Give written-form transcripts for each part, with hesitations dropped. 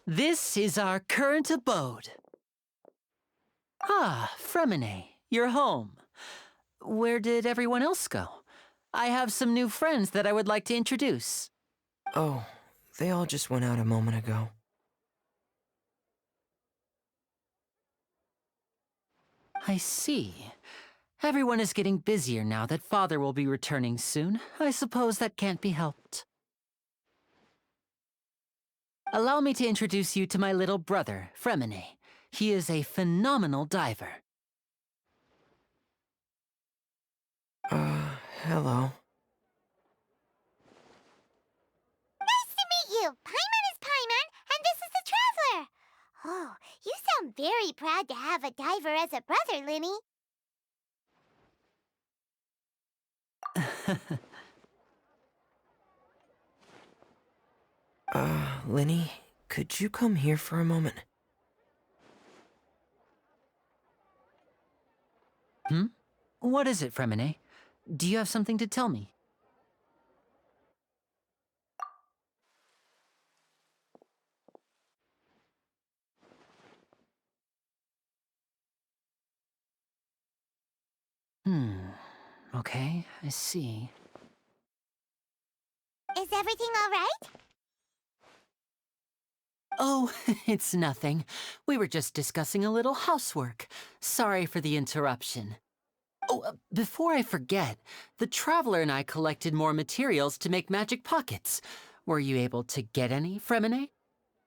This is our current abode. Ah, Erinnyes, you're home. Where did everyone else go? I have some new friends that I would like to introduce. Oh, they all just went out a moment ago. I see. Everyone is getting busier now that Father will be returning soon. I suppose that can't be helped. Allow me to introduce you to my little brother, Erinnyes. He is a phenomenal diver. Hello. Nice to meet you! Paimon is Paimon, and this is the Traveler! Oh, you sound very proud to have a diver as a brother, Lyney. Lyney, could you come here for a moment? What is it, Erinnyes? Do you have something to tell me? Okay, I see. Is everything all right? Oh, it's nothing. We were just discussing a little housework. Sorry for the interruption. Oh, before I forget, the Traveler and I collected more materials to make magic pockets. Were you able to get any, Erinnyes?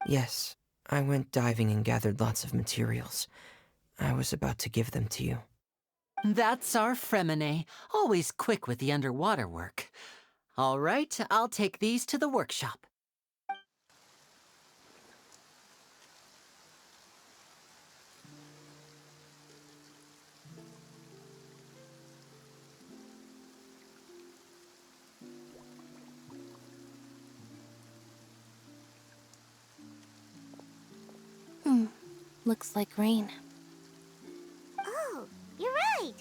Yes, I went diving and gathered lots of materials. I was about to give them to you. That's our Erinnyes, always quick with the underwater work. All right, I'll take these to the workshop. Looks like rain. Oh, you're right.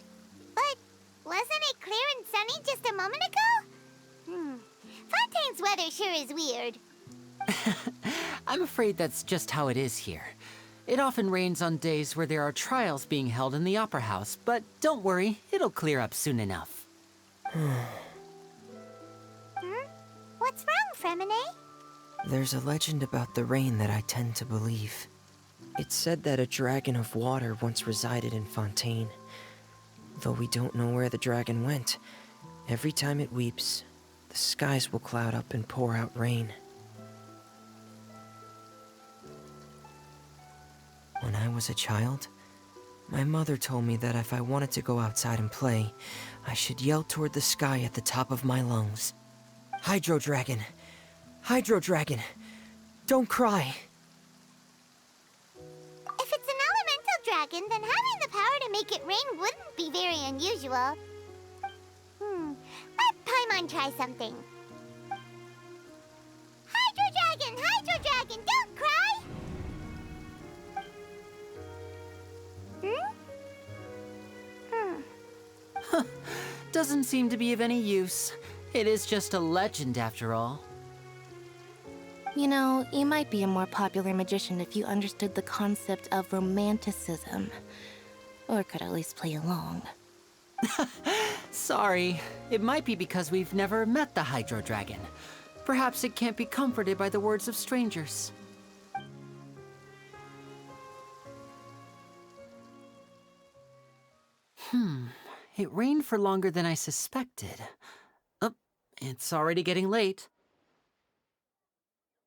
But wasn't it clear and sunny just a moment ago? Fontaine's weather sure is weird. I'm afraid that's just how it is here. It often rains on days where there are trials being held in the Opera House, but don't worry, it'll clear up soon enough. What's wrong, Erinnyes? There's a legend about the rain that I tend to believe. It's said that a dragon of water once resided in Fontaine. Though we don't know where the dragon went, every time it weeps, the skies will cloud up and pour out rain. When I was a child, my mother told me that if I wanted to go outside and play, I should yell toward the sky at the top of my lungs. Hydro Dragon! Hydro Dragon! Don't cry! If it's an elemental dragon, then having the power to make it rain wouldn't be very unusual. Let Paimon try something. Hydro Dragon, don't cry! Doesn't seem to be of any use. It is just a legend after all. You know, you might be a more popular magician if you understood the concept of romanticism. Or could at least play along. Sorry, it might be because we've never met the Hydro Dragon. Perhaps it can't be comforted by the words of strangers. It rained for longer than I suspected. Oh, it's already getting late.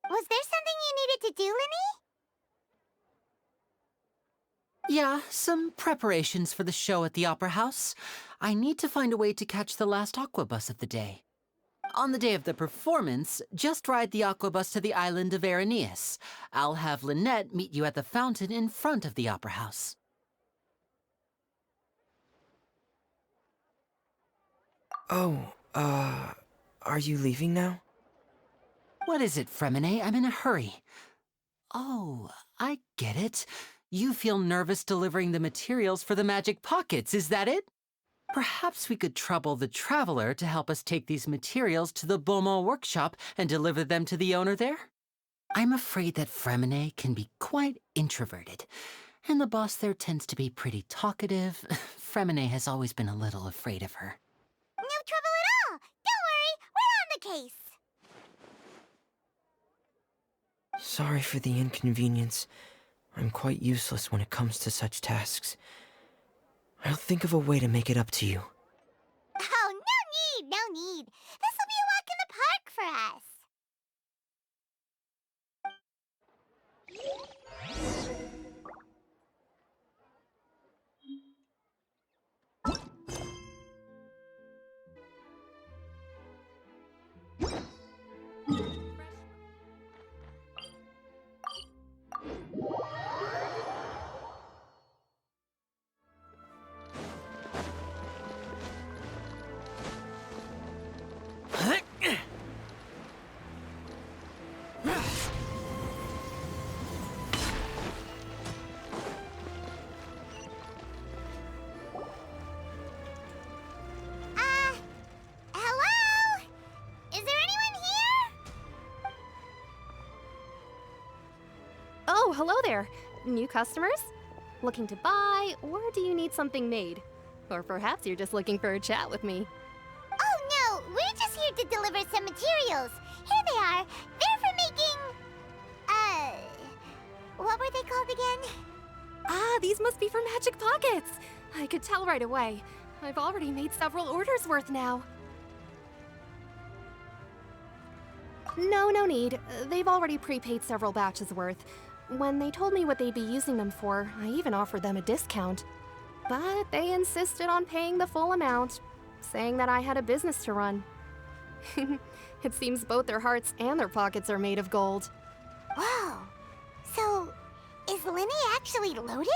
Was there something you needed to do, Lyney? Yeah, some preparations for the show at the Opera House. I need to find a way to catch the last aqua bus of the day. On the day of the performance, just ride the aqua bus to the island of Erinnyes. I'll have Lynette meet you at the fountain in front of the Opera House. Oh, are you leaving now? What is it, Erinnyes? I'm in a hurry. Oh, I get it. You feel nervous delivering the materials for the magic pockets, is that it? Perhaps we could trouble the traveler to help us take these materials to the Beaumont Workshop and deliver them to the owner there? I'm afraid that Erinnyes can be quite introverted, and the boss there tends to be pretty talkative. Erinnyes has always been a little afraid of her. No trouble at all! Don't worry, we're on the case! Sorry for the inconvenience. I'm quite useless when it comes to such tasks. I'll think of a way to make it up to you. Oh, no need! This'll be a walk in the park for us! Hello? Is there anyone here? Oh, hello there. New customers? Looking to buy, or do you need something made? Or perhaps you're just looking for a chat with me. Oh no, we're just here to deliver some materials. Here they are. They're for making... what were they called again? Ah, these must be for magic pockets. I could tell right away. I've already made several orders worth now. No need. They've already prepaid several batches worth. When they told me what they'd be using them for, I even offered them a discount. But they insisted on paying the full amount, saying that I had a business to run. It seems both their hearts and their pockets are made of gold. Whoa. So, is Lyney actually loaded?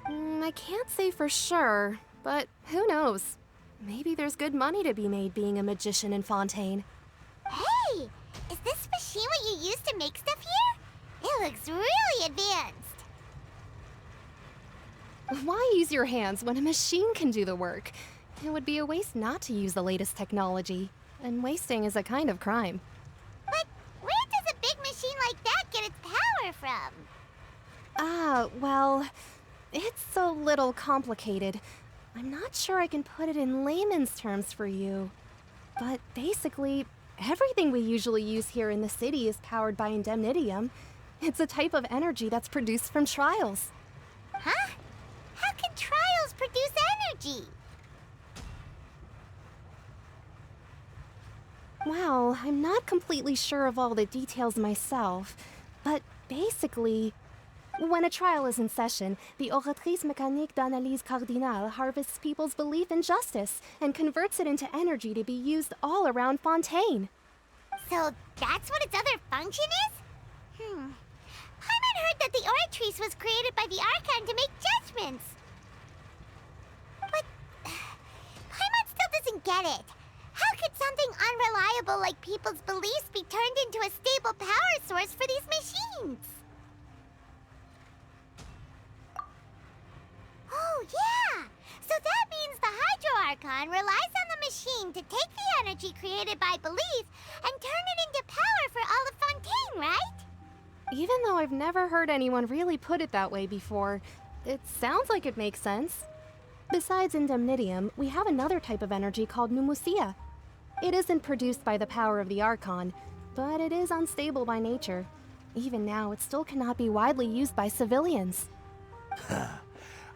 I can't say for sure, but who knows? Maybe there's good money to be made being a magician in Fontaine. Hey! Is this machine what you use to make stuff here? It looks really advanced. Why use your hands when a machine can do the work? It would be a waste not to use the latest technology, and wasting is a kind of crime. But where does a big machine like that get its power from? Well, it's a little complicated. I'm not sure I can put it in layman's terms for you. But basically, everything we usually use here in the city is powered by indemnitium. It's a type of energy that's produced from trials. Huh? How can trials produce energy? Well, I'm not completely sure of all the details myself, but basically, when a trial is in session, the oratrice mécanique d'analyse cardinale harvests people's belief in justice and converts it into energy to be used all around Fontaine. So that's what its other function is? Paimon heard that the Oratrice was created by the Archon to make judgments. But Paimon still doesn't get it. How could something unreliable like people's beliefs be turned into a stable power source for these machines? Oh, yeah! So that means the Hydro Archon relies on the machine to take the energy created by belief and turn it into power for all of Fontaine, right? Even though I've never heard anyone really put it that way before, it sounds like it makes sense. Besides indemnitium, we have another type of energy called pneumosia. It isn't produced by the power of the Archon, but it is unstable by nature. Even now, it still cannot be widely used by civilians.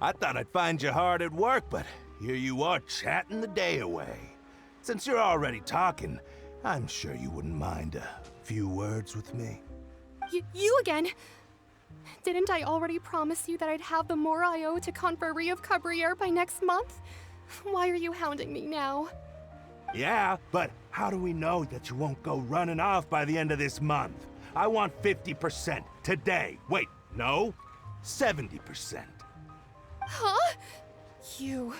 I thought I'd find you hard at work, but here you are chatting the day away. Since you're already talking, I'm sure you wouldn't mind a few words with me. You again? Didn't I already promise you that I'd have the miHoYo to Confrérie of Cabriere by next month? Why are you hounding me now? Yeah, but how do we know that you won't go running off by the end of this month? I want 50% today. Wait, no, 70%. Huh? You...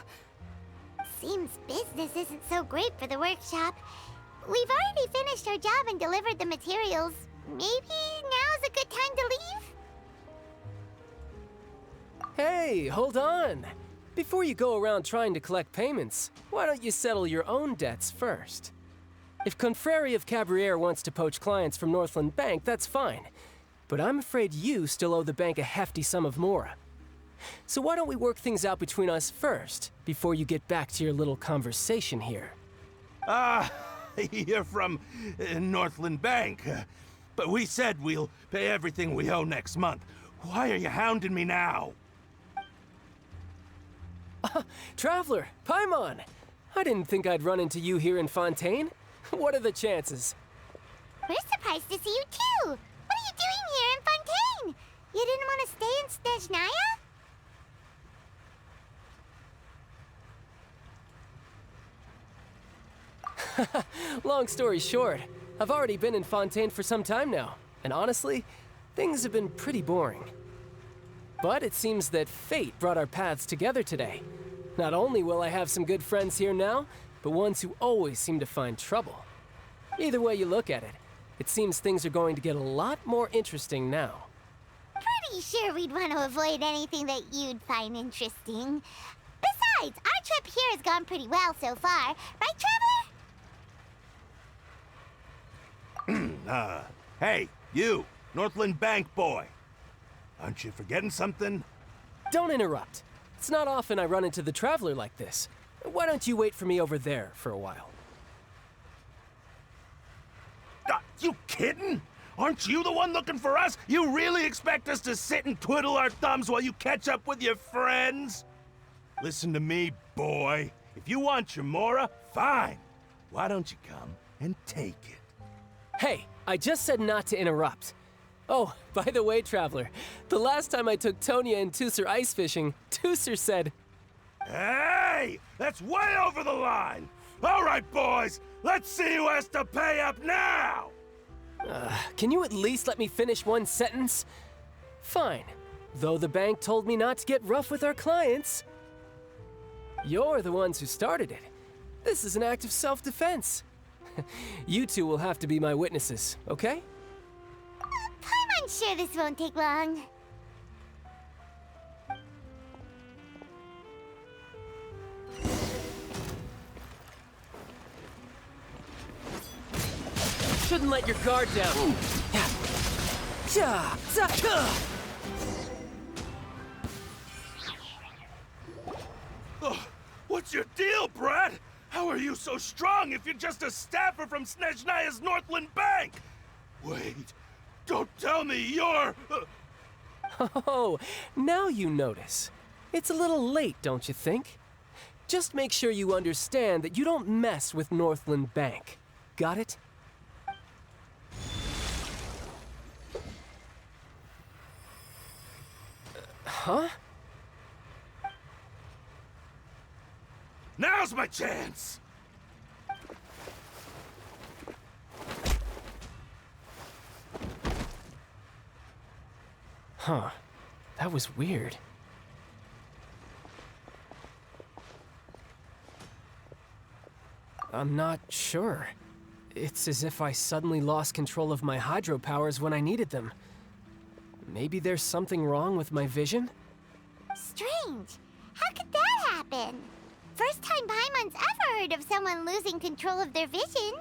Seems business isn't so great for the workshop. We've already finished our job and delivered the materials. Maybe now's a good time to leave? Hey, hold on. Before you go around trying to collect payments, why don't you settle your own debts first? If Confrere of Cabriere wants to poach clients from Northland Bank, that's fine. But I'm afraid you still owe the bank a hefty sum of mora. So why don't we work things out between us first, before you get back to your little conversation here? You're from Northland Bank. But we said we'll pay everything we owe next month. Why are you hounding me now? Traveler, Paimon! I didn't think I'd run into you here in Fontaine. What are the chances? We're surprised to see you too! What are you doing here in Fontaine? You didn't want to stay in Snezhnaya? Long story short, I've already been in Fontaine for some time now, and honestly, things have been pretty boring. But it seems that fate brought our paths together today. Not only will I have some good friends here now, but ones who always seem to find trouble. Either way you look at it, it seems things are going to get a lot more interesting now. Pretty sure we'd want to avoid anything that you'd find interesting. Besides, our trip here has gone pretty well so far. Right, Traveler? Hey, you, Northland Bank boy. Aren't you forgetting something? Don't interrupt. It's not often I run into the Traveler like this. Why don't you wait for me over there for a while? You kidding? Aren't you the one looking for us? You really expect us to sit and twiddle our thumbs while you catch up with your friends? Listen to me, boy. If you want your mora, fine. Why don't you come and take it? Hey, I just said not to interrupt. Oh, by the way, Traveler, the last time I took Tonya and Tusser ice fishing, Tusser said, Hey! That's way over the line! All right, boys, let's see who has to pay up now! Can you at least let me finish one sentence? Fine. Though the bank told me not to get rough with our clients. You're the ones who started it. This is an act of self-defense. You two will have to be my witnesses, okay? I'm sure this won't take long. Shouldn't let your guard down. What's your deal, Brad? How are you so strong if you're just a staffer from Snezhnaya's Northland Bank? Wait, don't tell me you're... Oh, now you notice. It's a little late, don't you think? Just make sure you understand that you don't mess with Northland Bank. Got it? Huh? Now's my chance! Huh. That was weird. I'm not sure. It's as if I suddenly lost control of my hydro powers when I needed them. Maybe there's something wrong with my vision? Strange. How could that happen? First time Paimon's ever heard of someone losing control of their vision.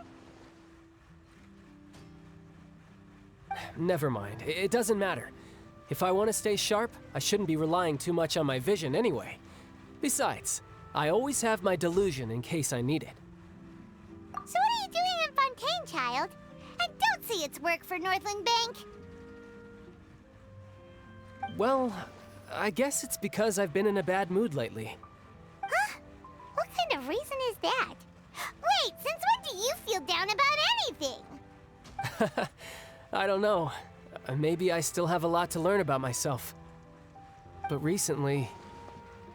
Never mind. It doesn't matter. If I want to stay sharp, I shouldn't be relying too much on my vision anyway. Besides, I always have my delusion in case I need it. So what are you doing in Fontaine, child? And don't say it's work for Northland Bank. Well, I guess it's because I've been in a bad mood lately. Huh? What kind of reason is that? Wait, since when do you feel down about anything? I don't know. Maybe I still have a lot to learn about myself. But recently,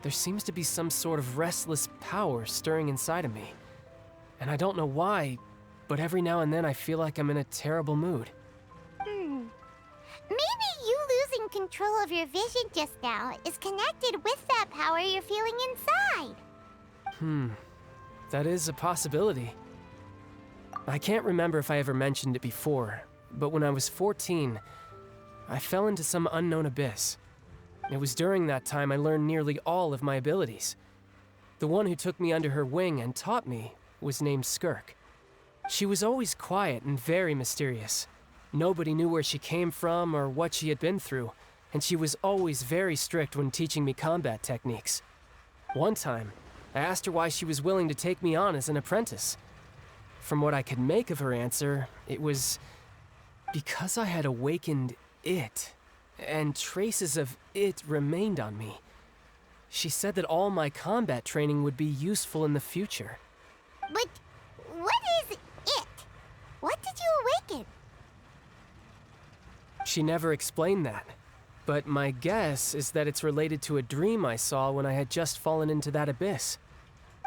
there seems to be some sort of restless power stirring inside of me. And I don't know why, but every now and then I feel like I'm in a terrible mood. Maybe you losing control of your vision just now is connected with that power you're feeling inside. That is a possibility. I can't remember if I ever mentioned it before, but when I was 14, I fell into some unknown abyss. It was during that time I learned nearly all of my abilities. The one who took me under her wing and taught me was named Skirk. She was always quiet and very mysterious. Nobody knew where she came from or what she had been through, and she was always very strict when teaching me combat techniques. One time, I asked her why she was willing to take me on as an apprentice. From what I could make of her answer, it was because I had awakened it, and traces of it remained on me. She said that all my combat training would be useful in the future. But what is it? What did you awaken? She never explained that, but my guess is that it's related to a dream I saw when I had just fallen into that abyss.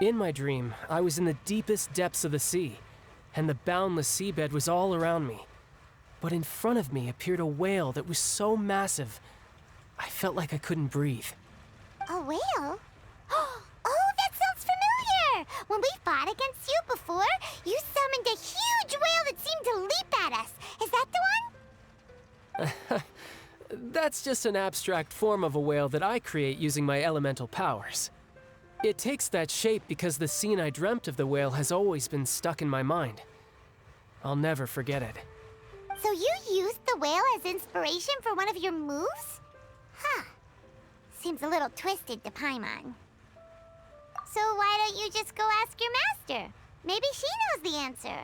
In my dream, I was in the deepest depths of the sea, and the boundless seabed was all around me. But in front of me appeared a whale that was so massive, I felt like I couldn't breathe. A whale? Oh, that sounds familiar! When we fought against you before, you summoned a huge whale that seemed to leap at us. Is that the one? That's just an abstract form of a whale that I create using my elemental powers. It takes that shape because the scene I dreamt of the whale has always been stuck in my mind. I'll never forget it. So you used the whale as inspiration for one of your moves? Huh. Seems a little twisted to Paimon. So why don't you just go ask your master? Maybe she knows the answer.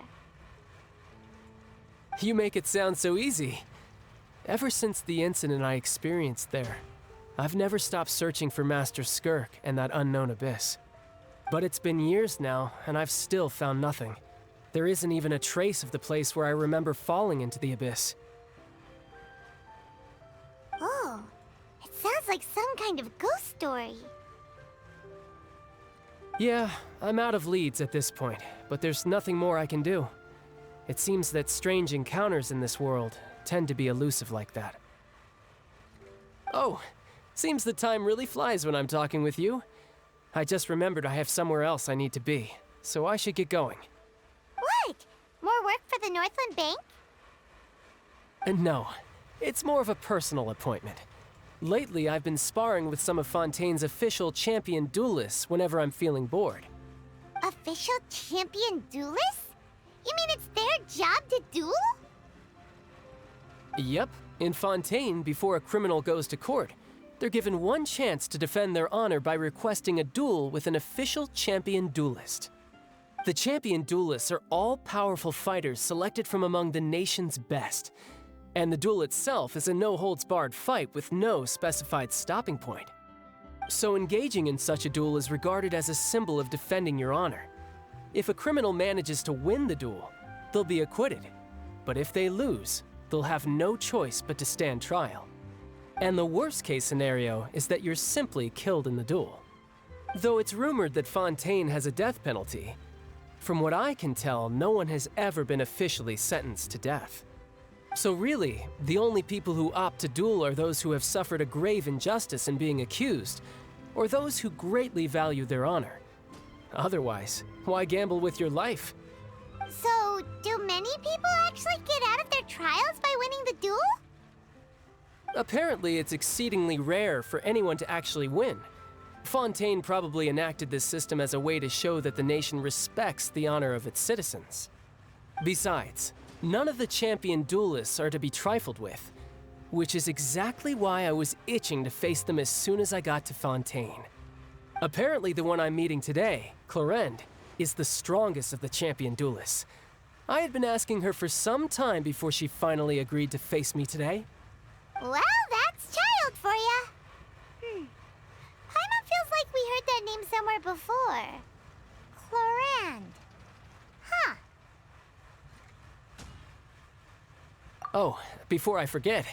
You make it sound so easy. Ever since the incident I experienced there, I've never stopped searching for Master Skirk and that unknown abyss. But it's been years now, and I've still found nothing. There isn't even a trace of the place where I remember falling into the abyss. Oh, it sounds like some kind of ghost story. Yeah, I'm out of leads at this point, but there's nothing more I can do. It seems that strange encounters in this world tend to be elusive like that. Oh, seems the time really flies when I'm talking with you. I just remembered I have somewhere else I need to be, so I should get going. What? More work for the Northland Bank? No, it's more of a personal appointment. Lately, I've been sparring with some of Fontaine's official champion duelists whenever I'm feeling bored. Official champion duelists? You mean it's their job to duel? Yep, in Fontaine, before a criminal goes to court, they're given one chance to defend their honor by requesting a duel with an official champion duelist. The champion duelists are all-powerful fighters selected from among the nation's best, and the duel itself is a no-holds-barred fight with no specified stopping point. So engaging in such a duel is regarded as a symbol of defending your honor. If a criminal manages to win the duel, they'll be acquitted. But if they lose, they'll have no choice but to stand trial. And the worst-case scenario is that you're simply killed in the duel. Though it's rumored that Fontaine has a death penalty, from what I can tell, no one has ever been officially sentenced to death. So really, the only people who opt to duel are those who have suffered a grave injustice in being accused, or those who greatly value their honor. Otherwise, why gamble with your life? So, do many people actually get out of their trials by winning the duel? Apparently, it's exceedingly rare for anyone to actually win. Fontaine probably enacted this system as a way to show that the nation respects the honor of its citizens. Besides, none of the champion duelists are to be trifled with, which is exactly why I was itching to face them as soon as I got to Fontaine. Apparently, the one I'm meeting today, Clorinde, is the strongest of the champion duelists. I had been asking her for some time before she finally agreed to face me today. Well, that's child for ya. Paimon feels like we heard that name somewhere before. Clorinde. Huh. Oh, before I forget,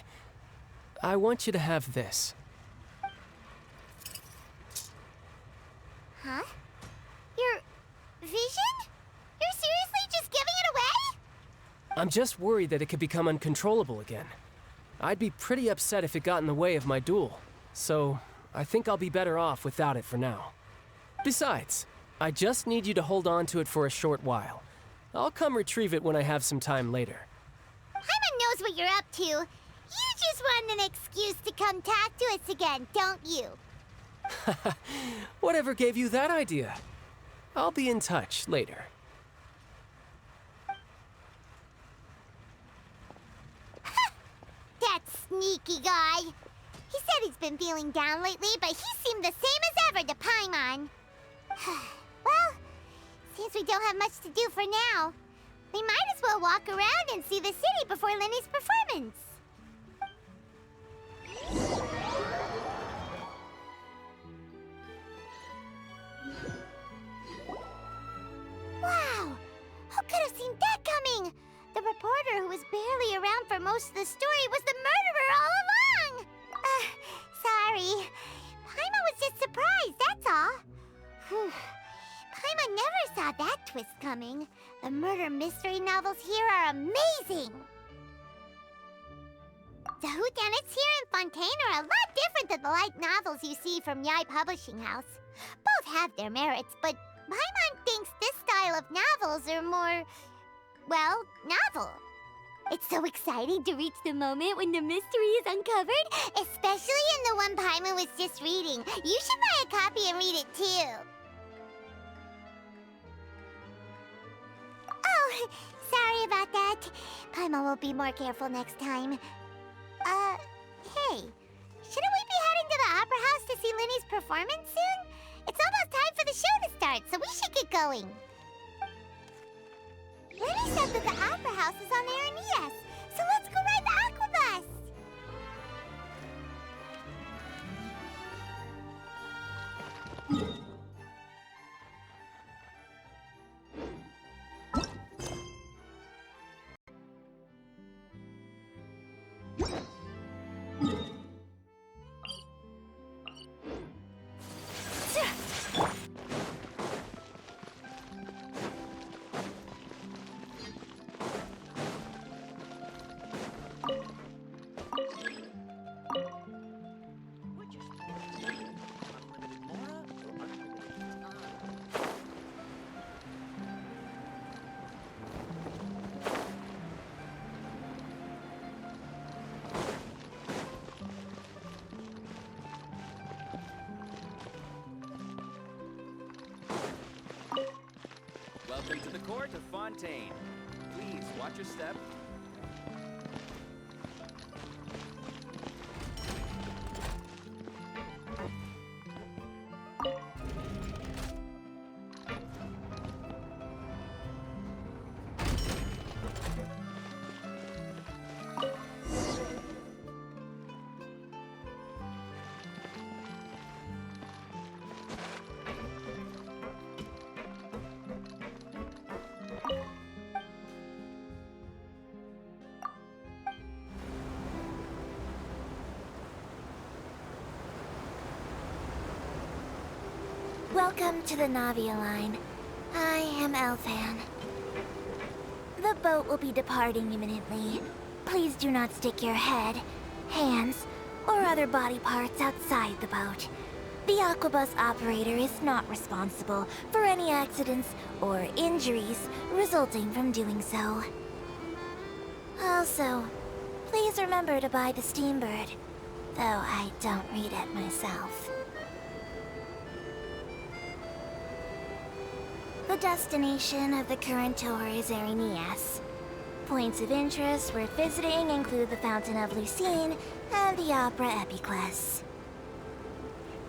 I want you to have this. Huh? Your vision? You're seriously just giving it away? I'm just worried that it could become uncontrollable again. I'd be pretty upset if it got in the way of my duel, so I think I'll be better off without it for now. Besides, I just need you to hold on to it for a short while. I'll come retrieve it when I have some time later. Paimon knows what you're up to. You just want an excuse to come talk to us again, don't you? Whatever gave you that idea? I'll be in touch later. That sneaky guy. He said he's been feeling down lately, but he seemed the same as ever to Paimon. Well, since we don't have much to do for now, we might as well walk around and see the city before Lyney's performance. Wow! Who could have seen that coming? The reporter who was barely around for most of the story was the murderer all along! Sorry. Paimon was just surprised, that's all. Whew. Paimon never saw that twist coming. The murder mystery novels here are amazing! The whodunits here in Fontaine are a lot different than the light novels you see from Yae Publishing House. Both have their merits, but Paimon thinks this style of novels are more, well, novel. It's so exciting to reach the moment when the mystery is uncovered, especially in the one Paimon was just reading. You should buy a copy and read it too. Oh, sorry about that. Paimon will be more careful next time. Hey, shouldn't we be heading to the Opera House to see Lyney's performance soon? It's almost time for the show to start, so we should get going. Lyney said that the Opera House is on Erinnyes, so let's go ride the Aquabus! Welcome to the court of Fontaine. Please watch your step. Welcome to the Navia line. I am Elfan. The boat will be departing imminently. Please do not stick your head, hands, or other body parts outside the boat. The Aquabus operator is not responsible for any accidents or injuries resulting from doing so. Also, please remember to buy the Steambird, though I don't read it myself. The destination of the current tour is Erinnyes. Points of interest worth visiting include the Fountain of Lucine and the Opera Epiclese.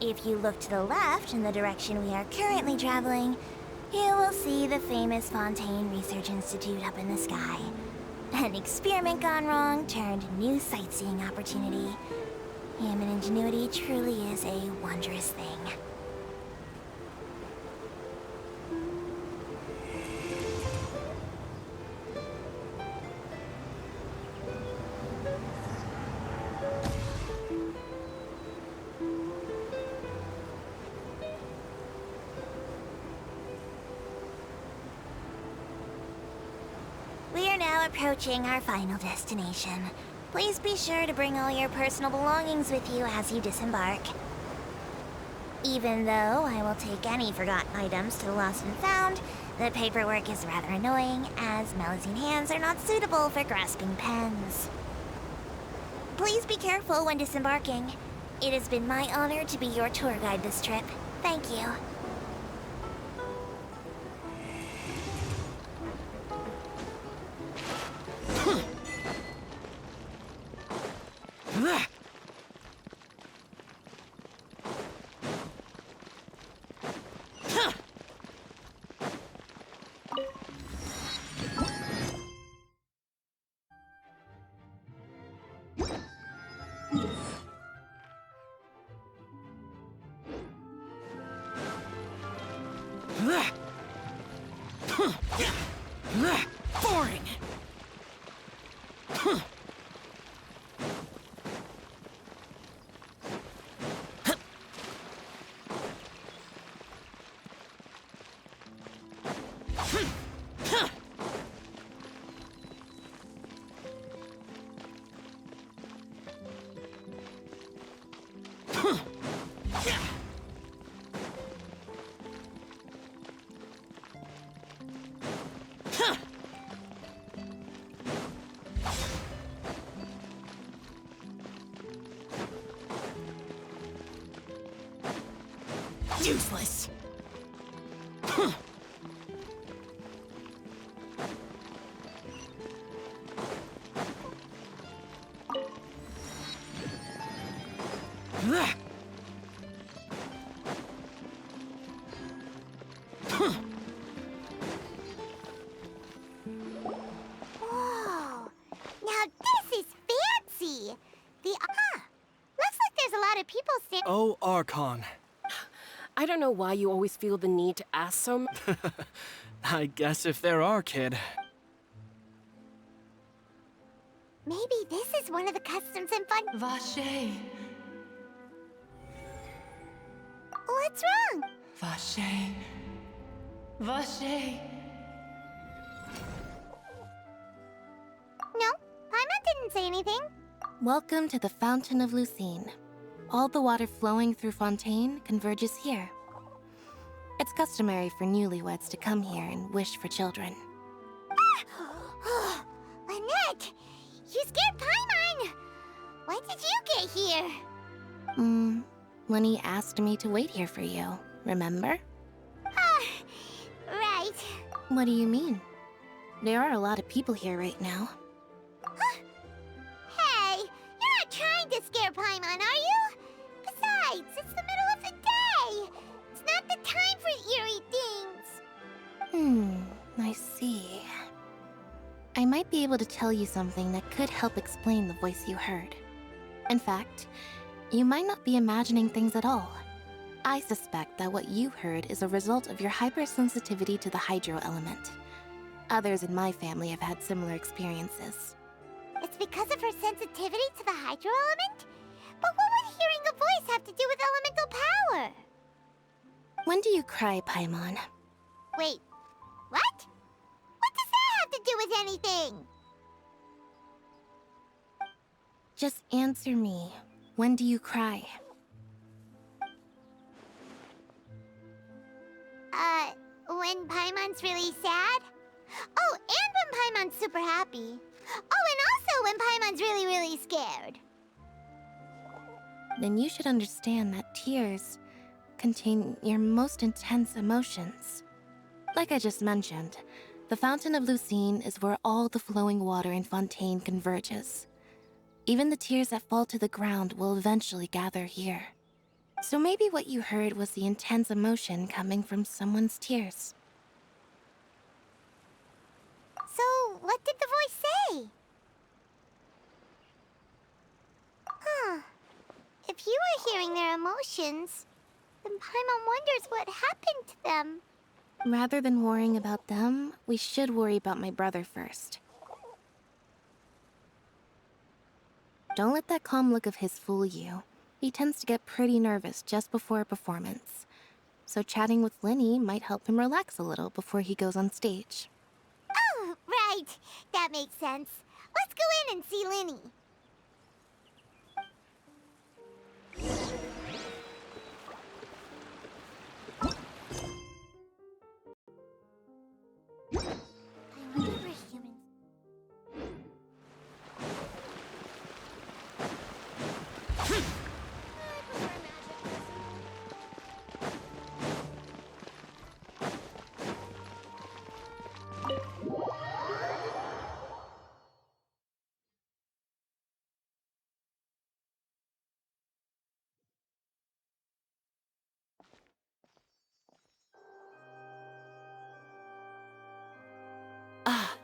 If you look to the left in the direction we are currently traveling, you will see the famous Fontaine Research Institute up in the sky. An experiment gone wrong turned new sightseeing opportunity. Human ingenuity truly is a wondrous thing. Approaching our final destination. Please be sure to bring all your personal belongings with you as you disembark. Even though I will take any forgotten items to the lost and found, the paperwork is rather annoying, as Melusine hands are not suitable for grasping pens. Please be careful when disembarking. It has been my honor to be your tour guide this trip. Thank you. Boring. Useless. Whoa! Now this is fancy! Looks like there's a lot of people standing. Oh, Archon. I don't know why you always feel the need to ask so I guess if there are, kid. Maybe this is one of the customs and fun. Vache, What's wrong? Vache, Vache. No, Paimon didn't say anything. Welcome to the Fountain of Lucine. All the water flowing through Fontaine converges here. It's customary for newlyweds to come here and wish for children. Lynette, you scared Paimon. When did you get here? Lyney asked me to wait here for you, remember? Right. What do you mean? There are a lot of people here right now. Hey, you're not trying to scare Paimon, are you? Besides, it's the middle of the day. It's not the time for eerie things. I see. I might be able to tell you something that could help explain the voice you heard. In fact, you might not be imagining things at all. I suspect that what you heard is a result of your hypersensitivity to the hydro element. Others in my family have had similar experiences. It's because of her sensitivity to the hydro element? But what would hearing a voice have to do with elemental power? When do you cry, Paimon? Wait, what? What does that have to do with anything? Just answer me. When do you cry? When Paimon's really sad? Oh, and when Paimon's super happy. Oh, and also when Paimon's really, really scared. Then you should understand that tears contain your most intense emotions. Like I just mentioned, the Fountain of Lucine is where all the flowing water in Fontaine converges. Even the tears that fall to the ground will eventually gather here. So maybe what you heard was the intense emotion coming from someone's tears. So, what did the voice say? If you were hearing their emotions, then Paimon wonders what happened to them. Rather than worrying about them, we should worry about my brother first. Don't let that calm look of his fool you. He tends to get pretty nervous just before a performance. So chatting with Lyney might help him relax a little before he goes on stage. Oh, right. That makes sense. Let's go in and see Lyney. I wonder where humans...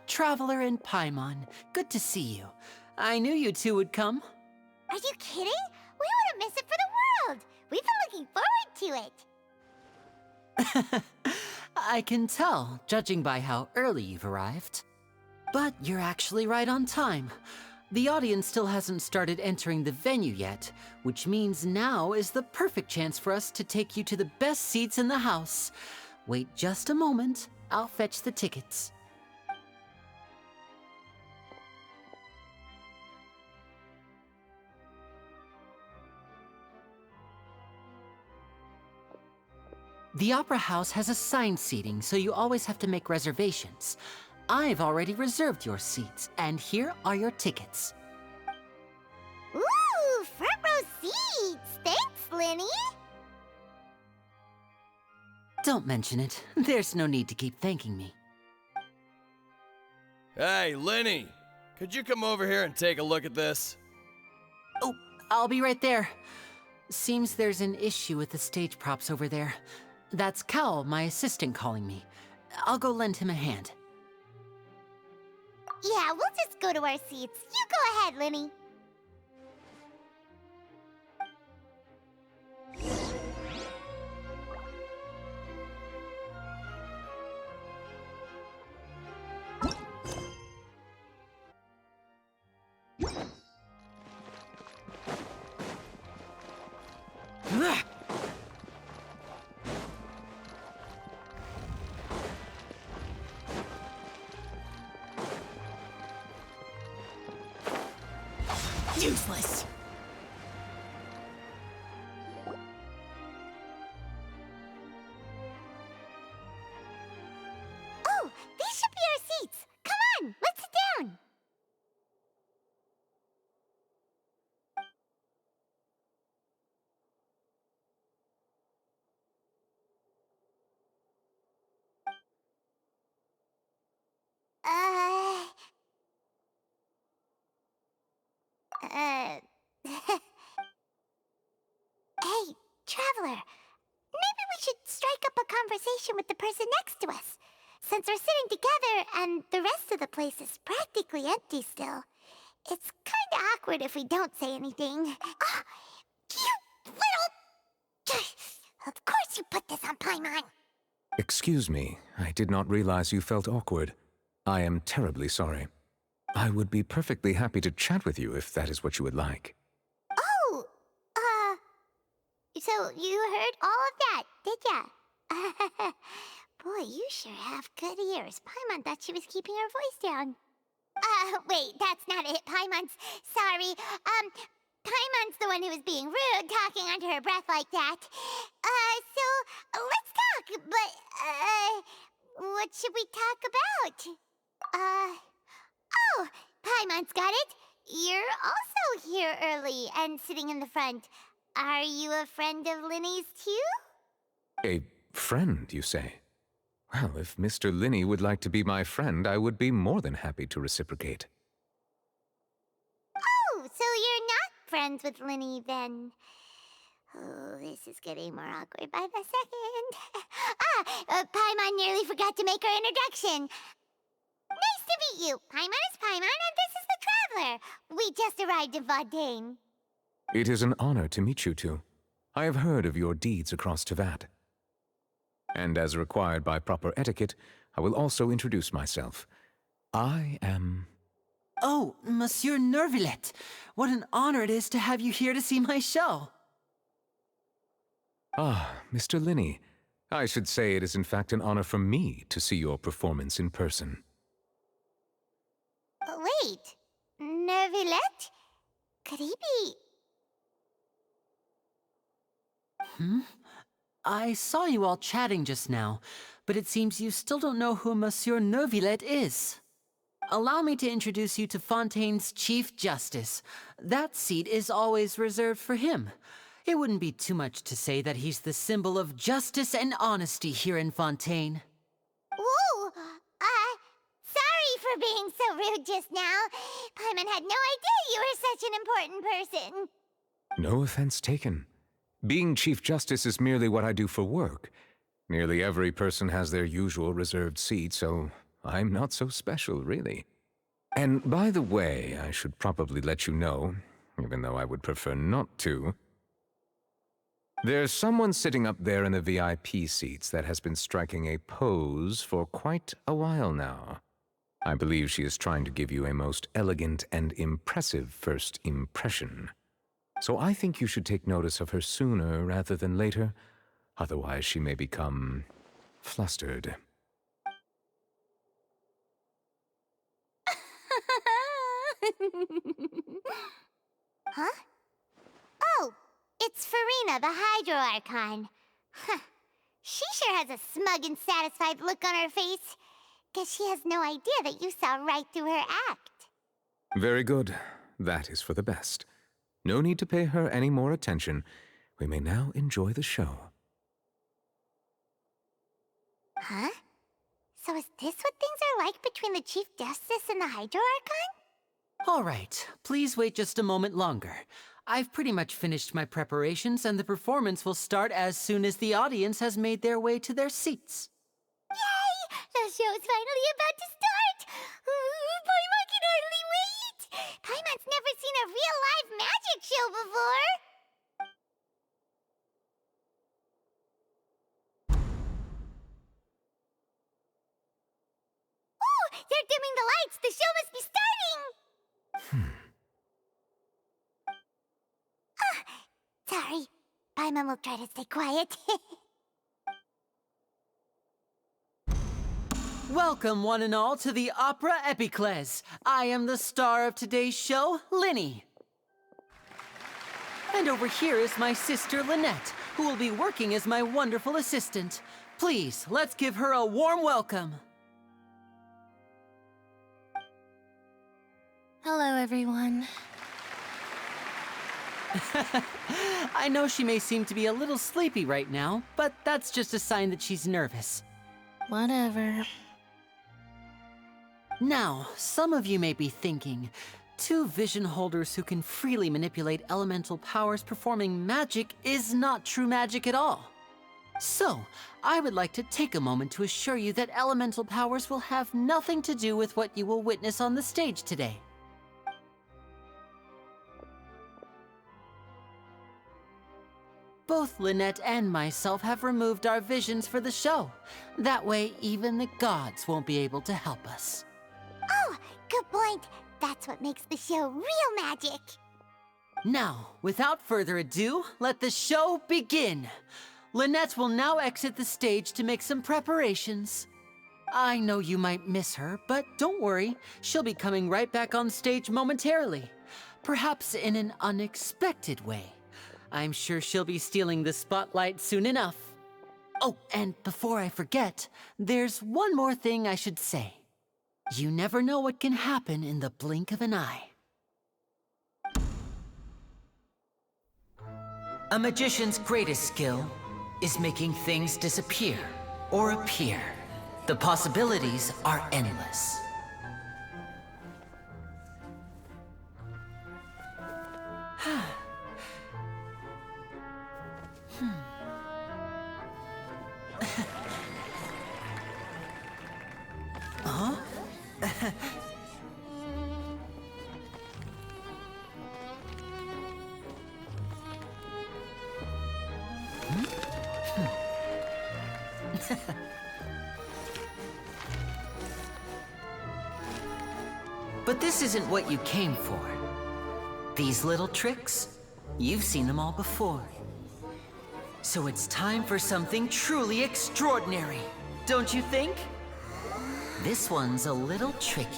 Traveler and Paimon. Good to see you. I knew you two would come. Are you kidding? We wouldn't miss it for the world. We've been looking forward to it. I can tell, judging by how early you've arrived. But you're actually right on time. The audience still hasn't started entering the venue yet, which means now is the perfect chance for us to take you to the best seats in the house. Wait just a moment. I'll fetch the tickets. The Opera House has assigned seating, so you always have to make reservations. I've already reserved your seats, and here are your tickets. Ooh, front row seats! Thanks, Lyney! Don't mention it. There's no need to keep thanking me. Hey, Lyney! Could you come over here and take a look at this? Oh, I'll be right there. Seems there's an issue with the stage props over there. That's Cal, my assistant, calling me. I'll go lend him a hand. Yeah, we'll just go to our seats. You go ahead, Lyney. Useless! Oh, these should be our seats. Come on, let's sit down. Hey, Traveler. Maybe we should strike up a conversation with the person next to us. Since we're sitting together and the rest of the place is practically empty still, it's kinda awkward if we don't say anything. Oh, you little... Of course you put this on Paimon. Excuse me, I did not realize you felt awkward. I am terribly sorry. I would be perfectly happy to chat with you if that is what you would like. Oh, so you heard all of that, did ya? Boy, you sure have good ears. Paimon thought she was keeping her voice down. Wait, that's not it, Paimon's. Sorry. Paimon's the one who was being rude, talking under her breath like that. So, let's talk, but, what should we talk about? Oh, Paimon's got it. You're also here early and sitting in the front. Are you a friend of Lyney's too? A friend, you say? Well, if Mr. Lyney would like to be my friend, I would be more than happy to reciprocate. Oh, so you're not friends with Lyney then? Oh, this is getting more awkward by the second. Paimon nearly forgot to make her introduction. Nice to meet you. Paimon is Paimon, and this is the Traveler. We just arrived in Fontaine. It is an honor to meet you two. I have heard of your deeds across Tevat. And as required by proper etiquette, I will also introduce myself. I am... Oh, Monsieur Nervillet. What an honor it is to have you here to see my show. Ah, Mr. Lyney. I should say it is in fact an honor for me to see your performance in person. Wait, Nervillet? Could he be... I saw you all chatting just now, but it seems you still don't know who Monsieur Nervillet is. Allow me to introduce you to Fontaine's Chief Justice. That seat is always reserved for him. It wouldn't be too much to say that he's the symbol of justice and honesty here in Fontaine. Whoa! Sorry for being so rude just now. Paimon had no idea you were such an important person. No offense taken. Being Chief Justice is merely what I do for work. Nearly every person has their usual reserved seat, so I'm not so special, really. And by the way, I should probably let you know, even though I would prefer not to. There's someone sitting up there in the VIP seats that has been striking a pose for quite a while now. I believe she is trying to give you a most elegant and impressive first impression. So I think you should take notice of her sooner rather than later, otherwise she may become flustered. Huh? Oh, it's Farina, the Hydro Archon. Huh. She sure has a smug and satisfied look on her face. Guess she has no idea that you saw right through her act. Very good. That is for the best. No need to pay her any more attention. We may now enjoy the show. Huh? So is this what things are like between the Chief Justice and the Hydro Archon? All right, please wait just a moment longer. I've pretty much finished my preparations, and the performance will start as soon as the audience has made their way to their seats. Yay! The show's finally about to start! Paimon can hardly wait! Paimon's never seen a real live magic show before! Oh! They're dimming the lights! The show must be starting! Sorry. Paimon will try to stay quiet. Welcome, one and all, to the Opera Epiclese. I am the star of today's show, Lyney. And over here is my sister, Lynette, who will be working as my wonderful assistant. Please, let's give her a warm welcome. Hello, everyone. I know she may seem to be a little sleepy right now, but that's just a sign that she's nervous. Whatever. Now, some of you may be thinking, two vision holders who can freely manipulate elemental powers performing magic is not true magic at all. So, I would like to take a moment to assure you that elemental powers will have nothing to do with what you will witness on the stage today. Both Lynette and myself have removed our visions for the show. That way, even the gods won't be able to help us. Oh, good point. That's what makes the show real magic. Now, without further ado, let the show begin. Lynette will now exit the stage to make some preparations. I know you might miss her, but don't worry. She'll be coming right back on stage momentarily. Perhaps in an unexpected way. I'm sure she'll be stealing the spotlight soon enough. Oh, and before I forget, there's one more thing I should say. You never know what can happen in the blink of an eye. A magician's greatest skill is making things disappear or appear. The possibilities are endless. Huh? But this isn't what you came for. These little tricks, you've seen them all before. So it's time for something truly extraordinary, don't you think? This one's a little tricky.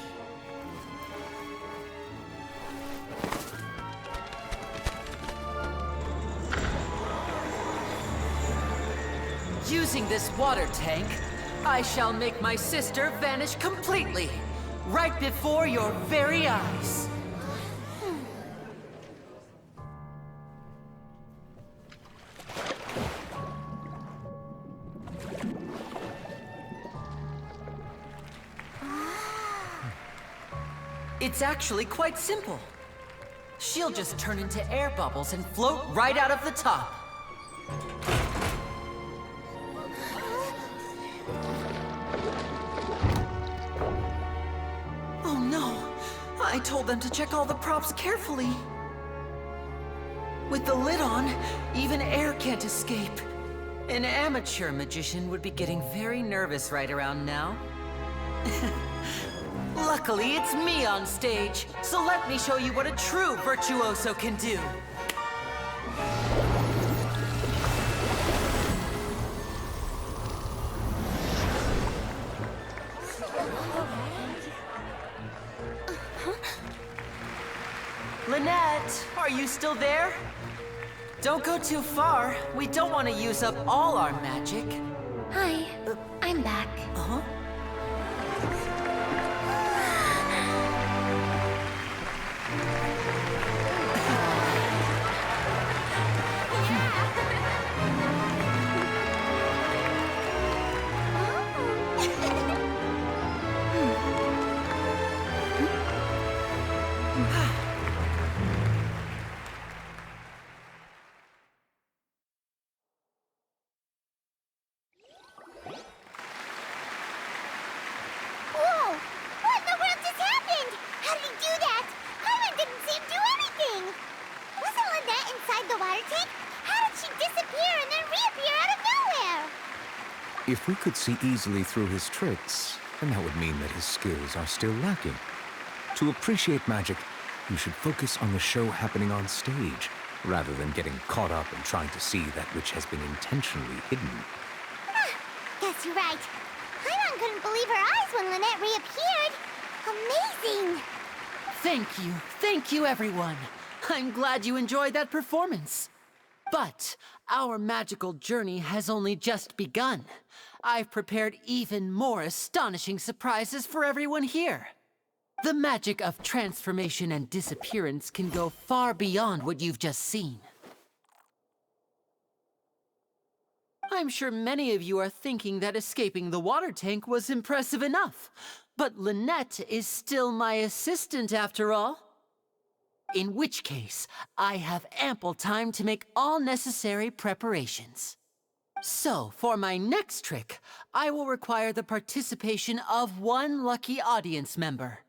Using this water tank, I shall make my sister vanish completely, right before your very eyes. It's actually quite simple. She'll just turn into air bubbles and float right out of the top. I told them to check all the props carefully. With the lid on, even air can't escape. An amateur magician would be getting very nervous right around now. Luckily, it's me on stage, so let me show you what a true virtuoso can do. Lynette, are you still there? Don't go too far. We don't want to use up all our magic. Hi, I'm back. Uh-huh. Whoa! What in the world just happened? How did he do that? Paimon didn't see him do anything. Wasn't Lynette inside the water tank? How did she disappear and then reappear out of nowhere? If we could see easily through his tricks, then that would mean that his skills are still lacking. To appreciate magic, you should focus on the show happening on stage, rather than getting caught up in trying to see that which has been intentionally hidden. Guess you're right. Paimon couldn't believe her eyes when Lynette reappeared. Amazing! Thank you, everyone. I'm glad you enjoyed that performance. But our magical journey has only just begun. I've prepared even more astonishing surprises for everyone here. The magic of transformation and disappearance can go far beyond what you've just seen. I'm sure many of you are thinking that escaping the water tank was impressive enough, but Lynette is still my assistant after all. In which case, I have ample time to make all necessary preparations. So, for my next trick, I will require the participation of one lucky audience member.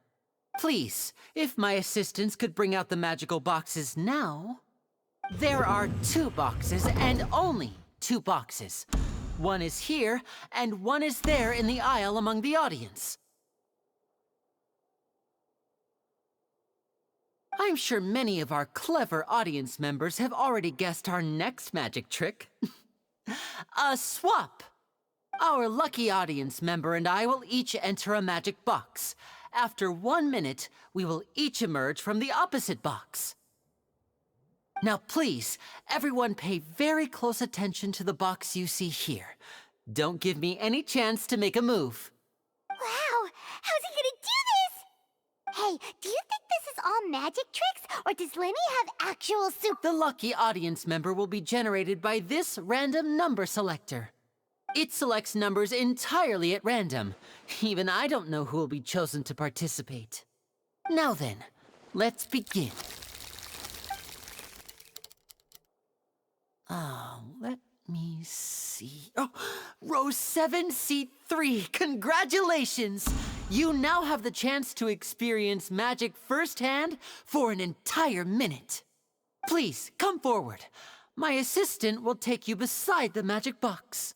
Please, if my assistants could bring out the magical boxes now. There are 2 boxes, and only 2 boxes. One is here, and one is there in the aisle among the audience. I'm sure many of our clever audience members have already guessed our next magic trick. A swap! Our lucky audience member and I will each enter a magic box. After 1 minute, we will each emerge from the opposite box. Now please, everyone pay very close attention to the box you see here. Don't give me any chance to make a move. Wow! How's he gonna do this? Hey, do you think this is all magic tricks, or does Lyney have actual The lucky audience member will be generated by this random number selector. It selects numbers entirely at random. Even I don't know who will be chosen to participate. Now then, let's begin. Let me see. Oh, row 7, seat 3. Congratulations! You now have the chance to experience magic firsthand for an entire minute. Please, come forward. My assistant will take you beside the magic box.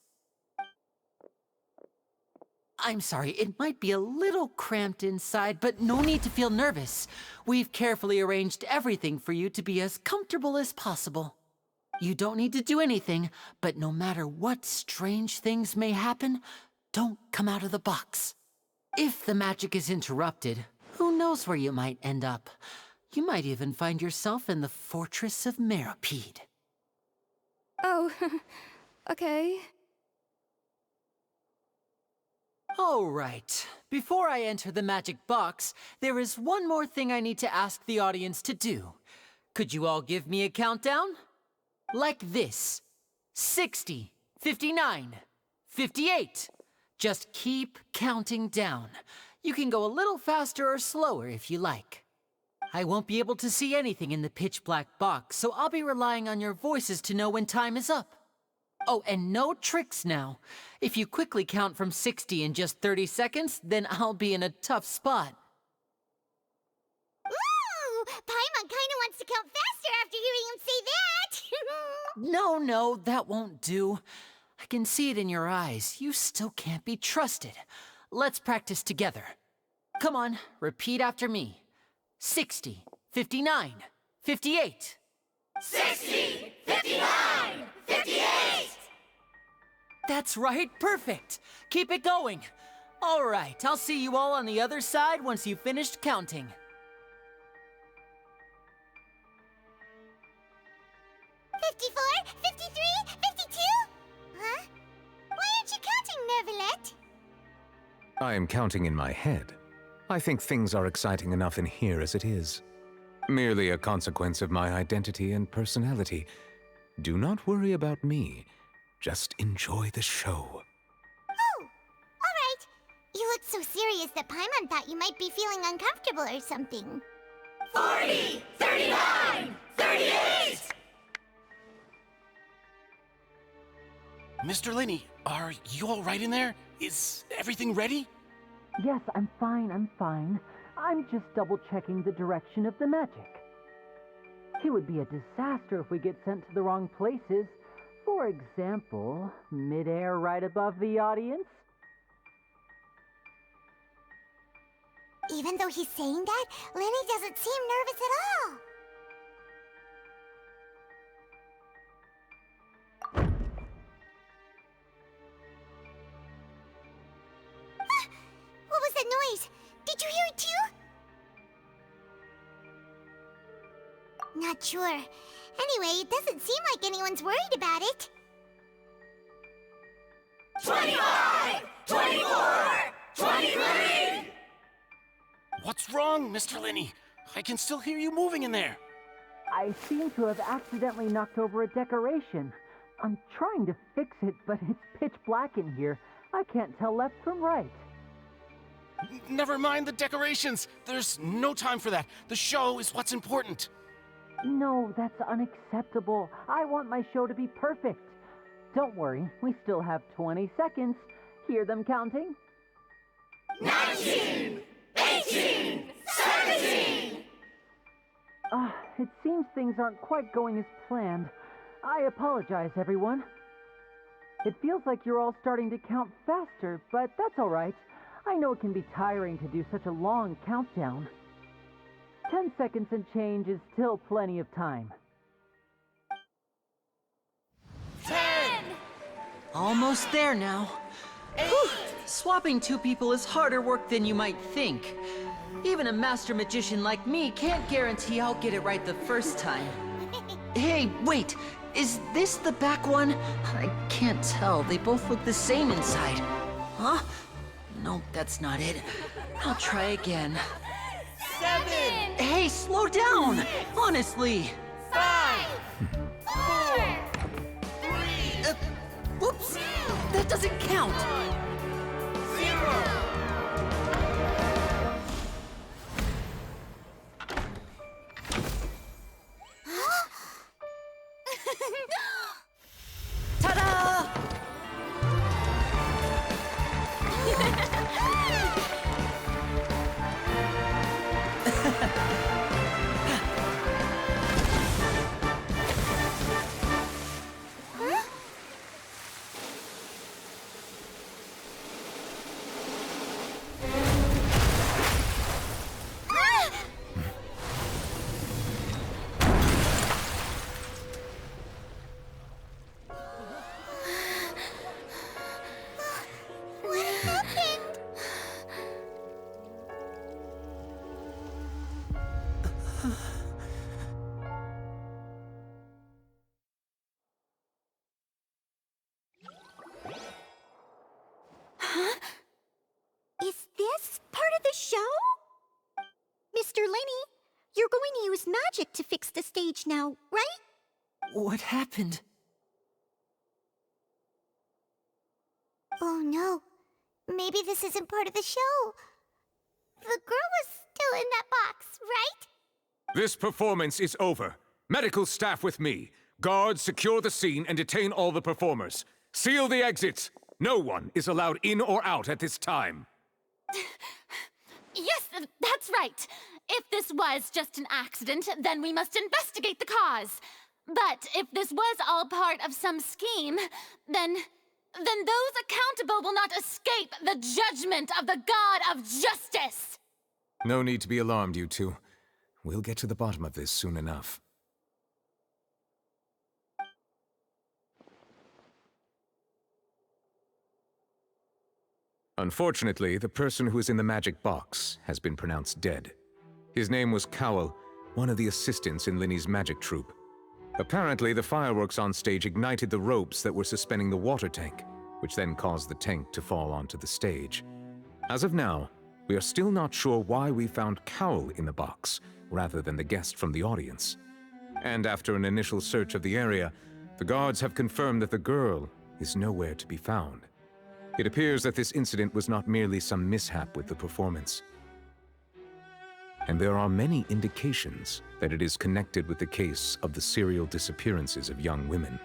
I'm sorry, it might be a little cramped inside, but no need to feel nervous. We've carefully arranged everything for you to be as comfortable as possible. You don't need to do anything, but no matter what strange things may happen, don't come out of the box. If the magic is interrupted, who knows where you might end up? You might even find yourself in the Fortress of Meropide. Oh, okay. All right. Before I enter the magic box, there is one more thing I need to ask the audience to do. Could you all give me a countdown? Like this. 60, 59, 58. Just keep counting down. You can go a little faster or slower if you like. I won't be able to see anything in the pitch black box, so I'll be relying on your voices to know when time is up. Oh, and no tricks now. If you quickly count from 60 in just 30 seconds, then I'll be in a tough spot. kinda wants to count faster after hearing him say that. No, that won't do. I can see it in your eyes. You still can't be trusted. Let's practice together. Come on, repeat after me. 60, 59, 58. 60, 59, 58! That's right, perfect. Keep it going. All right, I'll see you all on the other side once you've finished counting. 54, 53, 52? Huh? Why aren't you counting, Nervalet? I am counting in my head. I think things are exciting enough in here as it is. Merely a consequence of my identity and personality. Do not worry about me. Just enjoy the show. Oh, alright. You looked so serious that Paimon thought you might be feeling uncomfortable or something. 40, 39, 38! Mr. Lyney, are you all right in there? Is everything ready? Yes, I'm fine. I'm just double-checking the direction of the magic. It would be a disaster if we get sent to the wrong places. For example, mid-air right above the audience. Even though he's saying that, Lyney doesn't seem nervous at all. What was that noise? Did you hear it too? Not sure. Anyway, it doesn't seem like anyone's worried about it. 25, 24, 23! What's wrong, Mr. Lyney? I can still hear you moving in there. I seem to have accidentally knocked over a decoration. I'm trying to fix it, but it's pitch black in here. I can't tell left from right. Never mind the decorations. There's no time for that. The show is what's important. No, that's unacceptable. I want my show to be perfect. Don't worry, we still have 20 seconds. Hear them counting? 19, 18, 17! It seems things aren't quite going as planned. I apologize, everyone. It feels like you're all starting to count faster, but that's all right. I know it can be tiring to do such a long countdown. 10 seconds and change is still plenty of time. 10! Almost there now. Whew. Swapping two people is harder work than you might think. Even a master magician like me can't guarantee I'll get it right the first time. Hey, wait! Is this the back one? I can't tell. They both look the same inside. Huh? Nope, that's not it. I'll try again. 7! Hey, slow down! Honestly! 5! 4! 3! Whoops! That doesn't count! 0! Ta-da! What happened? Huh? Is this part of the show? Mr. Lyney, you're going to use magic to fix the stage now, right? What happened? Oh no. Maybe this isn't part of the show. The girl was still in that box, right? This performance is over. Medical staff with me. Guards secure the scene and detain all the performers. Seal the exits. No one is allowed in or out at this time. Yes, that's right. If this was just an accident, then we must investigate the cause. But if this was all part of some scheme, then those accountable will not escape the judgment of the God of Justice! No need to be alarmed, you two. We'll get to the bottom of this soon enough. Unfortunately, the person who is in the magic box has been pronounced dead. His name was Cowell, one of the assistants in Lyney's magic troupe. Apparently, the fireworks on stage ignited the ropes that were suspending the water tank, which then caused the tank to fall onto the stage. As of now, we are still not sure why we found Cowell in the box, rather than the guest from the audience. And after an initial search of the area, the guards have confirmed that the girl is nowhere to be found. It appears that this incident was not merely some mishap with the performance. And there are many indications that it is connected with the case of the serial disappearances of young women.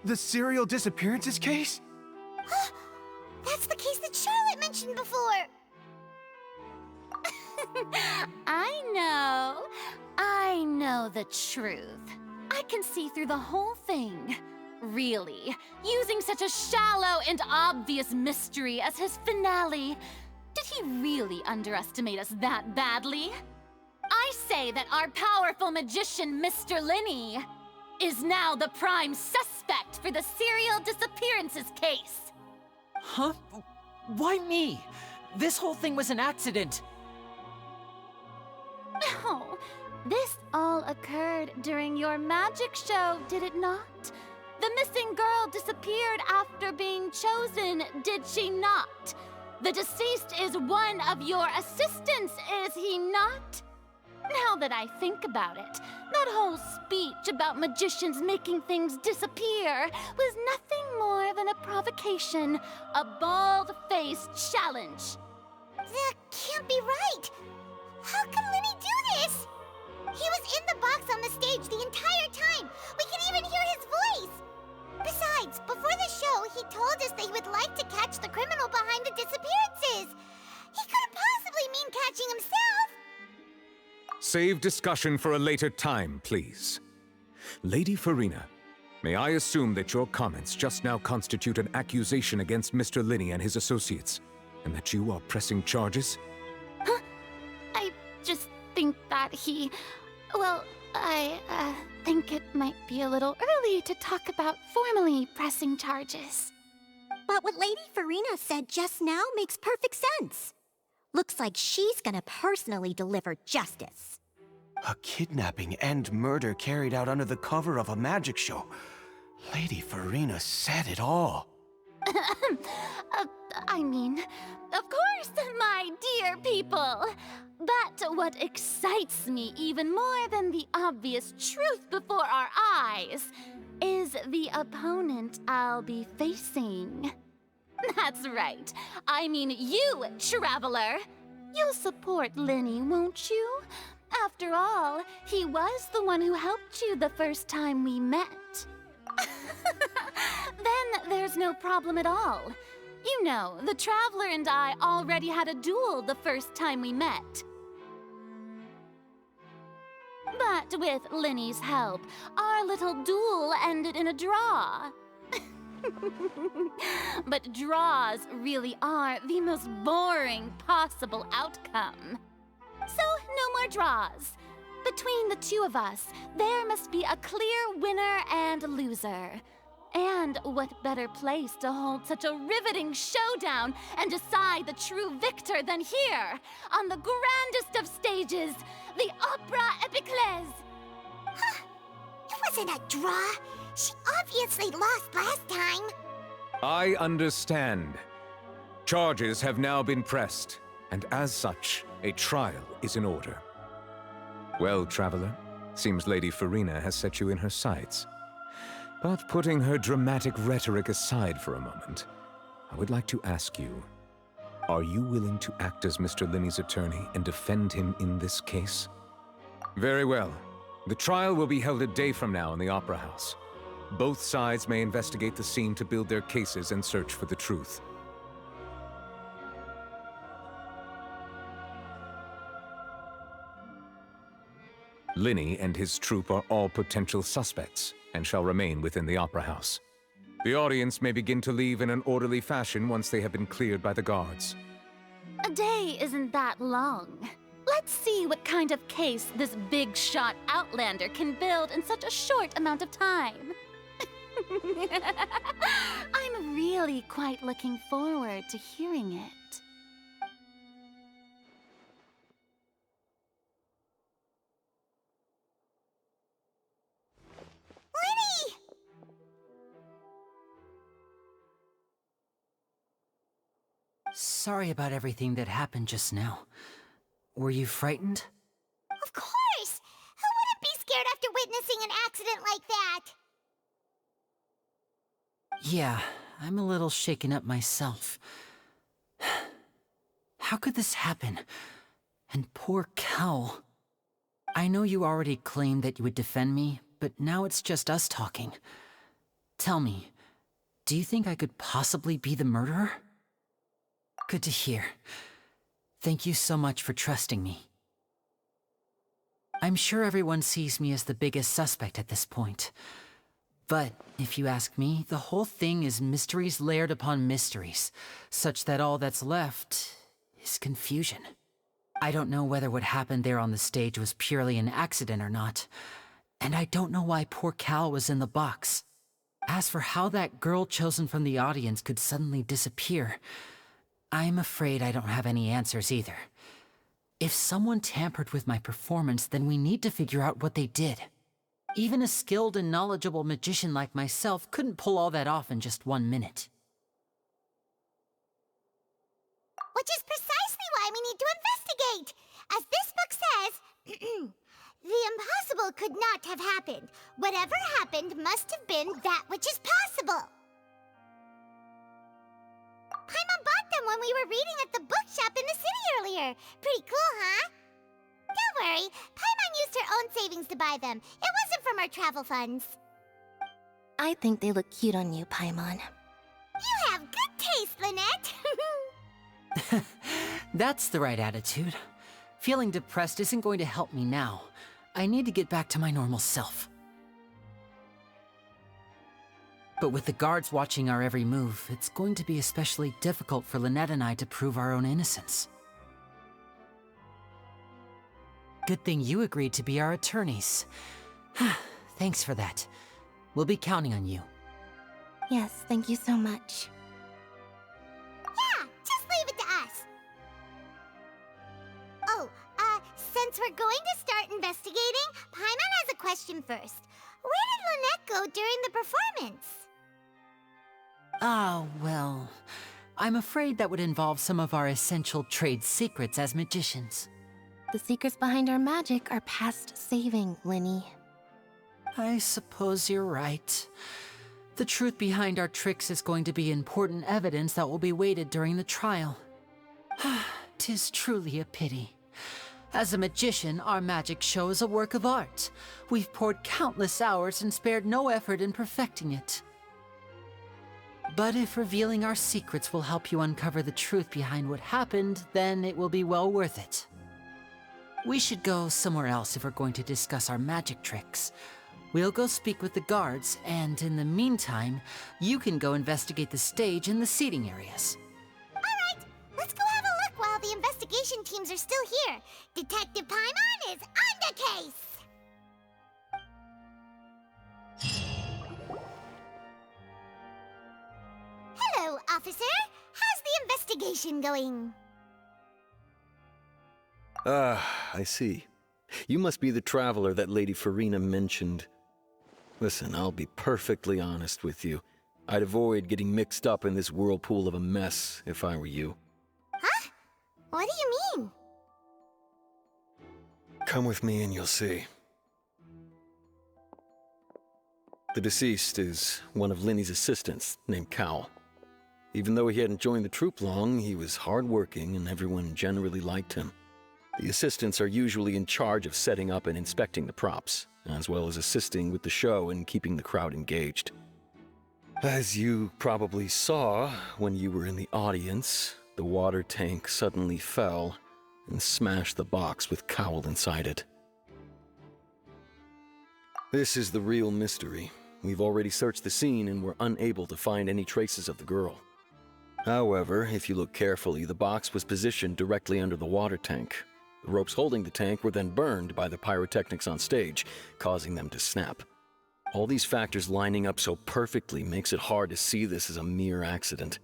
The serial disappearances case? That's the case that Charlotte mentioned before! I know the truth. I can see through the whole thing. Really, using such a shallow and obvious mystery as his finale. Did he really underestimate us that badly? I say that our powerful magician, Mr. Lyney, is now the prime suspect for the serial disappearances case. Huh? Why me? This whole thing was an accident. No, this all occurred during your magic show, did it not? The missing girl disappeared after being chosen, did she not? The deceased is one of your assistants, is he not? Now that I think about it, that whole speech about magicians making things disappear was nothing more than a provocation, a bald-faced challenge. That can't be right! How can Lyney do this? He was in the box on the stage the entire time! We can even hear his voice! Besides, before the show, he told us that he would like to catch the criminal behind the disappearances! He couldn't possibly mean catching himself! Save discussion for a later time, please. Lady Farina, may I assume that your comments just now constitute an accusation against Mr. Lyney and his associates, and that you are pressing charges? Huh? I just think that I think it might be a little early to talk about formally pressing charges. But what Lady Farina said just now makes perfect sense. Looks like she's gonna personally deliver justice. A kidnapping and murder carried out under the cover of a magic show. Lady Farina said it all. Of course, my dear people. But what excites me even more than the obvious truth before our eyes is the opponent I'll be facing. That's right. I mean you, Traveler. You'll support Lyney, won't you? After all, he was the one who helped you the first time we met. Then there's no problem at all. You know, the Traveler and I already had a duel the first time we met. But with Lyney's help, our little duel ended in a draw. But draws really are the most boring possible outcome. So, no more draws. Between the two of us, there must be a clear winner and loser. And what better place to hold such a riveting showdown and decide the true victor than here, on the grandest of stages, the Opera Epiclese. Huh? It wasn't a draw. She obviously lost last time. I understand. Charges have now been pressed, and as such, a trial is in order. Well, Traveler, seems Lady Farina has set you in her sights. But putting her dramatic rhetoric aside for a moment, I would like to ask you, are you willing to act as Mr. Lyney's attorney and defend him in this case? Very well. The trial will be held a day from now in the Opera House. Both sides may investigate the scene to build their cases and search for the truth. Lyney and his troop are all potential suspects and shall remain within the Opera House. The audience may begin to leave in an orderly fashion once they have been cleared by the guards. A day isn't that long. Let's see what kind of case this big shot outlander can build in such a short amount of time. I'm really quite looking forward to hearing it. Lyney! Sorry about everything that happened just now. Were you frightened? Of course! Who wouldn't be scared after witnessing an accident like that? Yeah, I'm a little shaken up myself. How could this happen? And poor Cal. I know you already claimed that you would defend me, but now it's just us talking. Tell me, do you think I could possibly be the murderer? Good to hear. Thank you so much for trusting me. I'm sure everyone sees me as the biggest suspect at this point. But if you ask me, the whole thing is mysteries layered upon mysteries, such that all that's left is confusion. I don't know whether what happened there on the stage was purely an accident or not, and I don't know why poor Cal was in the box. As for how that girl chosen from the audience could suddenly disappear, I'm afraid I don't have any answers either. If someone tampered with my performance, then we need to figure out what they did. Even a skilled and knowledgeable magician like myself couldn't pull all that off in just 1 minute. Which is precisely why we need to investigate! As this book says, the impossible could not have happened. Whatever happened must have been that which is possible. Paimon bought them when we were reading at the bookshop in the city earlier. Pretty cool, huh? Don't worry, Paimon used her own savings to buy them. It wasn't from our travel funds. I think they look cute on you, Paimon. You have good taste, Lynette! That's the right attitude. Feeling depressed isn't going to help me now. I need to get back to my normal self. But with the guards watching our every move, it's going to be especially difficult for Lynette and I to prove our own innocence. Good thing you agreed to be our attorneys. Thanks for that. We'll be counting on you. Yes, thank you so much. Yeah, just leave it to us. Oh, since we're going to start investigating, Paimon has a question first. Where did Lynette go during the performance? Ah, well, I'm afraid that would involve some of our essential trade secrets as magicians. The secrets behind our magic are past saving, Lyney. I suppose you're right. The truth behind our tricks is going to be important evidence that will be weighted during the trial. 'Tis truly a pity. As a magician, our magic show is a work of art. We've poured countless hours and spared no effort in perfecting it. But if revealing our secrets will help you uncover the truth behind what happened, then it will be well worth it. We should go somewhere else if we're going to discuss our magic tricks. We'll go speak with the guards, and in the meantime, you can go investigate the stage and the seating areas. Alright, let's go have a look while the investigation teams are still here. Detective Paimon is on the case! Hello, officer. How's the investigation going? I see. You must be the traveler that Lady Farina mentioned. Listen, I'll be perfectly honest with you. I'd avoid getting mixed up in this whirlpool of a mess if I were you. Huh? What do you mean? Come with me and you'll see. The deceased is one of Lyney's assistants, named Cal. Even though he hadn't joined the troupe long, he was hardworking and everyone generally liked him. The assistants are usually in charge of setting up and inspecting the props, as well as assisting with the show and keeping the crowd engaged. As you probably saw when you were in the audience, the water tank suddenly fell and smashed the box with Cowl inside it. This is the real mystery. We've already searched the scene and were unable to find any traces of the girl. However, if you look carefully, the box was positioned directly under the water tank. The ropes holding the tank were then burned by the pyrotechnics on stage, causing them to snap. All these factors lining up so perfectly makes it hard to see this as a mere accident.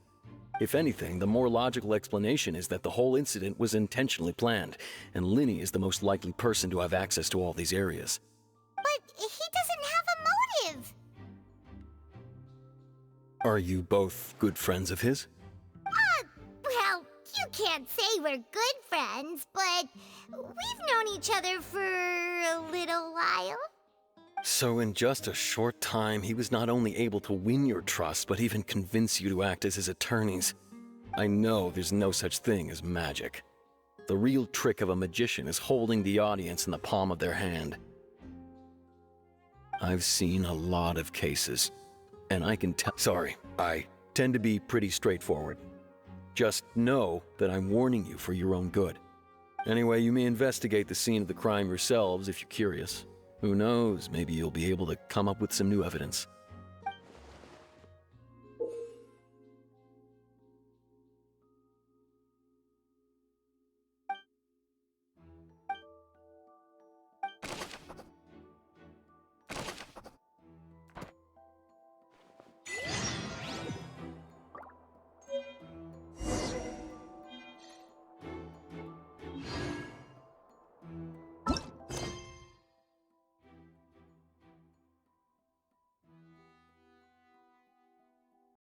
If anything, the more logical explanation is that the whole incident was intentionally planned, and Lyney is the most likely person to have access to all these areas. But he doesn't have a motive. Are you both good friends of his? Well, you can't say we're good friends, but we've known each other for a little while. So in just a short time, he was not only able to win your trust, but even convince you to act as his attorneys. I know there's no such thing as magic. The real trick of a magician is holding the audience in the palm of their hand. I've seen a lot of cases, and I can tell— Sorry, I tend to be pretty straightforward. Just know that I'm warning you for your own good. Anyway, you may investigate the scene of the crime yourselves if you're curious. Who knows, maybe you'll be able to come up with some new evidence.